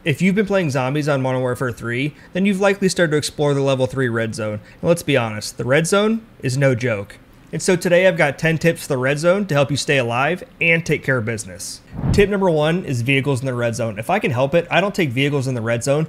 If you've been playing zombies on Modern Warfare 3, then you've likely started to explore the level 3 red zone. And let's be honest, the red zone is no joke. And so today I've got 10 tips for the red zone to help you stay alive and take care of business. Tip number 1 is vehicles in the red zone. If I can help it, I don't take vehicles in the red zone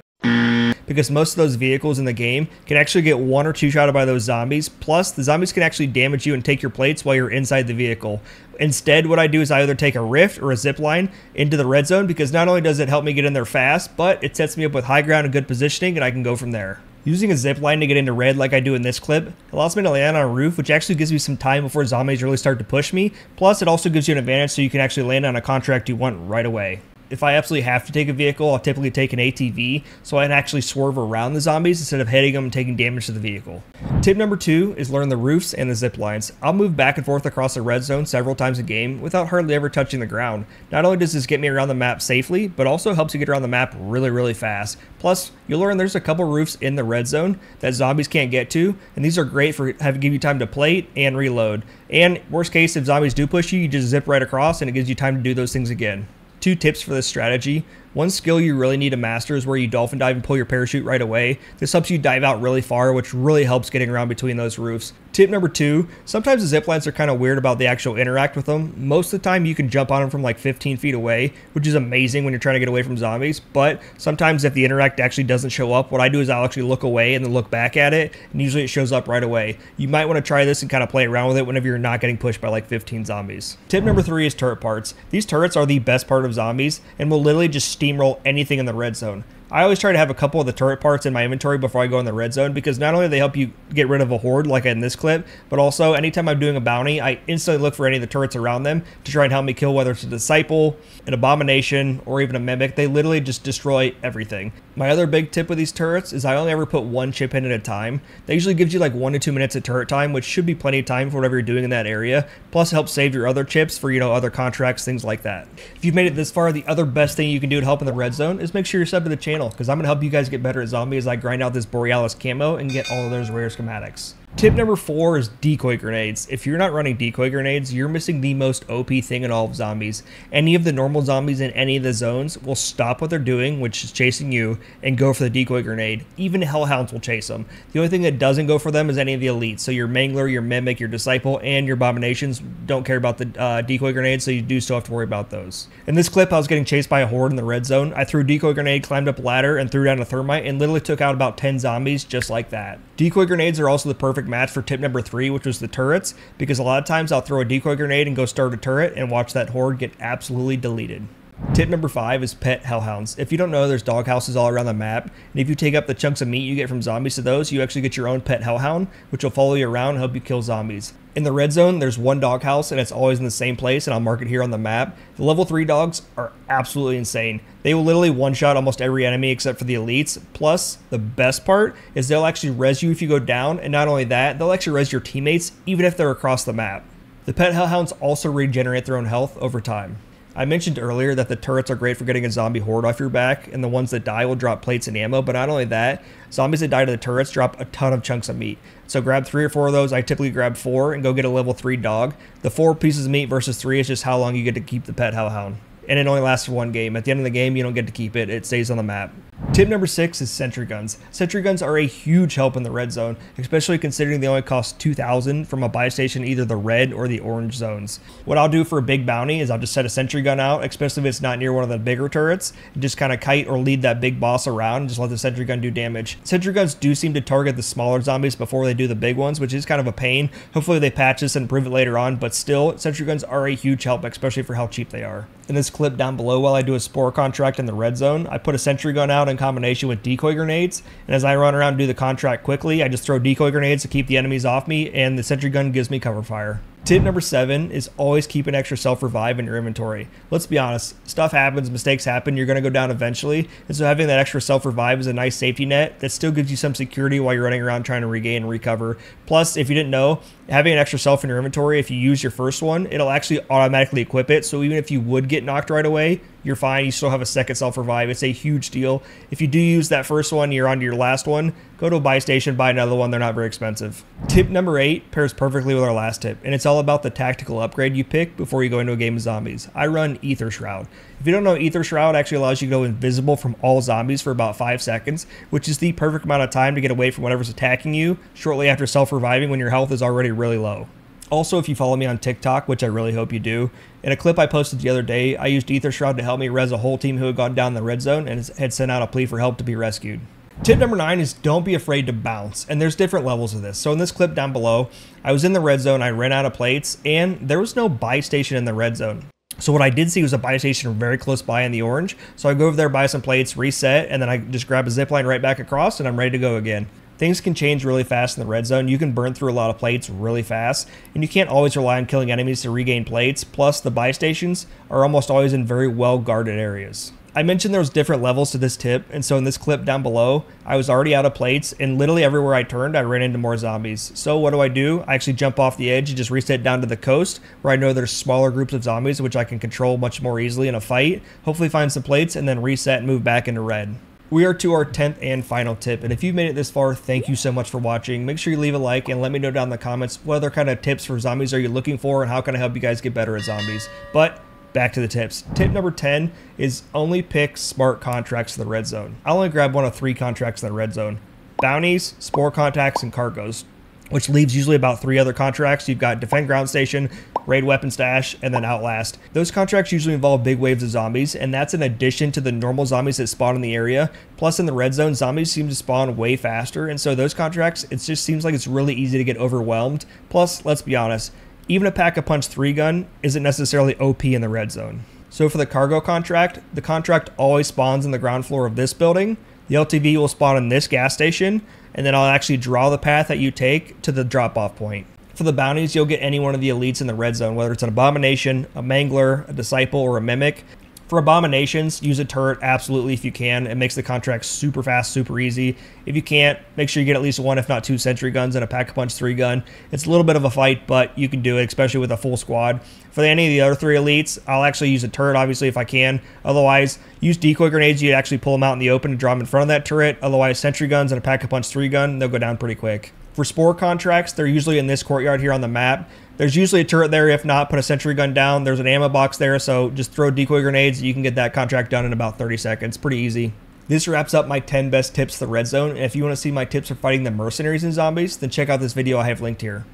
because most of those vehicles in the game can actually get 1 or 2 shot by those zombies. Plus, the zombies can actually damage you and take your plates while you're inside the vehicle. Instead, what I do is I either take a rift or a zipline into the red zone because not only does it help me get in there fast, but it sets me up with high ground and good positioning, and I can go from there. Using a zipline to get into red like I do in this clip allows me to land on a roof, which actually gives me some time before zombies really start to push me. Plus, it also gives you an advantage so you can actually land on a contract you want right away. If I absolutely have to take a vehicle, I'll typically take an ATV so I can actually swerve around the zombies instead of hitting them and taking damage to the vehicle. Tip number 2 is learn the roofs and the zip lines. I'll move back and forth across the red zone several times a game without hardly ever touching the ground. Not only does this get me around the map safely, but also helps you get around the map really fast. Plus, you'll learn there's a couple roofs in the red zone that zombies can't get to, and these are great for give you time to plate and reload. And worst case, if zombies do push you, you just zip right across and it gives you time to do those things again. 2 tips for this strategy. One skill you really need to master is where you dolphin dive and pull your parachute right away. This helps you dive out really far, which really helps getting around between those roofs. Tip number 2, sometimes the ziplines are kind of weird about the actual interact with them. Most of the time you can jump on them from like 15 feet away, which is amazing when you're trying to get away from zombies. But sometimes if the interact actually doesn't show up, what I do is I'll actually look away and then look back at it, and usually it shows up right away. You might want to try this and kind of play around with it whenever you're not getting pushed by like 15 zombies. Tip number 3 is turret parts. These turrets are the best part of zombies and will literally just steamroll anything in the red zone. I always try to have a couple of the turret parts in my inventory before I go in the red zone because not only do they help you get rid of a horde like in this clip, but also anytime I'm doing a bounty, I instantly look for any of the turrets around them to try and help me kill whether it's a disciple, an abomination, or even a mimic. They literally just destroy everything. My other big tip with these turrets is I only ever put 1 chip in at a time. That usually gives you like 1 to 2 minutes of turret time, which should be plenty of time for whatever you're doing in that area. Plus it helps save your other chips for, other contracts, things like that. If you've made it this far, the other best thing you can do to help in the red zone is make sure you're subbed to the channel because I'm going to help you guys get better at zombie as I grind out this Borealis camo and get all of those rare schematics. Tip number 4 is decoy grenades. If you're not running decoy grenades, you're missing the most OP thing in all of zombies. Any of the normal zombies in any of the zones will stop what they're doing, which is chasing you, and go for the decoy grenade. Even Hellhounds will chase them. The only thing that doesn't go for them is any of the elites. So your Mangler, your Mimic, your Disciple, and your Abominations don't care about the decoy grenades, so you do still have to worry about those. In this clip, I was getting chased by a horde in the red zone. I threw a decoy grenade, climbed up a ladder, and threw down a thermite, and literally took out about 10 zombies just like that. Decoy grenades are also the perfect match for tip number 3, which was the turrets, because a lot of times I'll throw a decoy grenade and go start a turret and watch that horde get absolutely deleted. Tip number 5 is pet hellhounds. If you don't know, there's dog houses all around the map, and if you take up the chunks of meat you get from zombies to those, you actually get your own pet hellhound, which will follow you around and help you kill zombies. In the red zone, there's 1 dog house, and it's always in the same place, and I'll mark it here on the map. The level 3 dogs are absolutely insane. They will literally one-shot almost every enemy except for the elites. Plus, the best part is they'll actually res you if you go down, and not only that, they'll actually res your teammates even if they're across the map. The pet hellhounds also regenerate their own health over time. I mentioned earlier that the turrets are great for getting a zombie horde off your back, and the ones that die will drop plates and ammo, but not only that, zombies that die to the turrets drop a ton of chunks of meat. So grab 3 or 4 of those. I typically grab 4 and go get a level 3 dog. The 4 pieces of meat versus 3 is just how long you get to keep the pet hellhound. And it only lasts for 1 game. At the end of the game, you don't get to keep it. It stays on the map. Tip number 6 is Sentry Guns. Sentry Guns are a huge help in the red zone, especially considering they only cost 2,000 from a buy station, either the red or the orange zones. What I'll do for a big bounty is I'll just set a Sentry Gun out, especially if it's not near one of the bigger turrets, and just kind of kite or lead that big boss around and just let the Sentry Gun do damage. Sentry Guns do seem to target the smaller zombies before they do the big ones, which is kind of a pain. Hopefully they patch this and improve it later on, but still, Sentry Guns are a huge help, especially for how cheap they are. In this clip down below, while I do a spore contract in the red zone, I put a Sentry Gun out in combination with decoy grenades, and as I run around and do the contract quickly, I just throw decoy grenades to keep the enemies off me, and the Sentry Gun gives me cover fire. Tip number 7 is always keep an extra self-revive in your inventory. Let's be honest, stuff happens, mistakes happen, you're going to go down eventually, and so having that extra self-revive is a nice safety net that still gives you some security while you're running around trying to regain and recover. Plus, if you didn't know, having an extra self in your inventory, if you use your first one, it'll actually automatically equip it, so even if you would get knocked right away, you're fine. You still have a second self-revive. It's a huge deal. If you do use that first one, you're on to your last one, go to a buy station, buy another one. They're not very expensive. Tip number 8 pairs perfectly with our last tip, and it's all about the tactical upgrade you pick before you go into a game of zombies. I run Aether Shroud. If you don't know, Aether Shroud actually allows you to go invisible from all zombies for about 5 seconds, which is the perfect amount of time to get away from whatever's attacking you shortly after self-reviving when your health is already really low. Also, if you follow me on TikTok, which I really hope you do, in a clip I posted the other day, I used Aether Shroud to help me res a whole team who had gone down the red zone and had sent out a plea for help to be rescued. Tip number 9 is don't be afraid to bounce, and there's different levels of this. So in this clip down below, I was in the red zone, I ran out of plates, and there was no buy station in the red zone. So what I did see was a buy station very close by in the orange, so I go over there, buy some plates, reset, and then I just grab a zipline right back across, and I'm ready to go again. Things can change really fast in the red zone. You can burn through a lot of plates really fast, and you can't always rely on killing enemies to regain plates, plus the buy stations are almost always in very well guarded areas. I mentioned there was different levels to this tip, and so in this clip down below, I was already out of plates, and literally everywhere I turned, I ran into more zombies. So what do? I actually jump off the edge and just reset down to the coast, where I know there's smaller groups of zombies, which I can control much more easily in a fight, hopefully find some plates, and then reset and move back into red. We are to our 10th and final tip, and if you've made it this far, thank you so much for watching. Make sure you leave a like and let me know down in the comments what other kind of tips for zombies are you looking for and how can I help you guys get better at zombies. But back to the tips. Tip number 10 is only pick smart contracts in the red zone. I'll only grab one of 3 contracts in the red zone: bounties, spore contacts, and cargoes, which leaves usually about 3 other contracts. You've got defend ground station, raid weapon stash, and then outlast. Those contracts usually involve big waves of zombies, and that's in addition to the normal zombies that spawn in the area. Plus in the red zone, zombies seem to spawn way faster, and so those contracts, it just seems like it's really easy to get overwhelmed. Plus, let's be honest, even a pack-a-punch 3-gun isn't necessarily OP in the red zone. So for the cargo contract, the contract always spawns in the ground floor of this building. The LTV will spawn in this gas station, and then I'll actually draw the path that you take to the drop-off point. For the bounties, you'll get any one of the elites in the red zone, whether it's an abomination, a mangler, a disciple, or a mimic. For abominations, use a turret absolutely if you can. It makes the contract super fast, super easy. If you can't, make sure you get at least 1 if not 2 sentry guns and a pack-a-punch 3-gun. It's a little bit of a fight, but you can do it, especially with a full squad. For any of the other 3 elites, I'll actually use a turret obviously if I can. Otherwise, use decoy grenades. You actually pull them out in the open and draw them in front of that turret. Otherwise, sentry guns and a pack-a-punch 3-gun, they'll go down pretty quick. For spore contracts, they're usually in this courtyard here on the map. There's usually a turret there. If not, put a sentry gun down. There's an ammo box there, so just throw decoy grenades. You can get that contract done in about 30 seconds. Pretty easy. This wraps up my 10 best tips for the red zone, and if you want to see my tips for fighting the mercenaries and zombies, then check out this video I have linked here.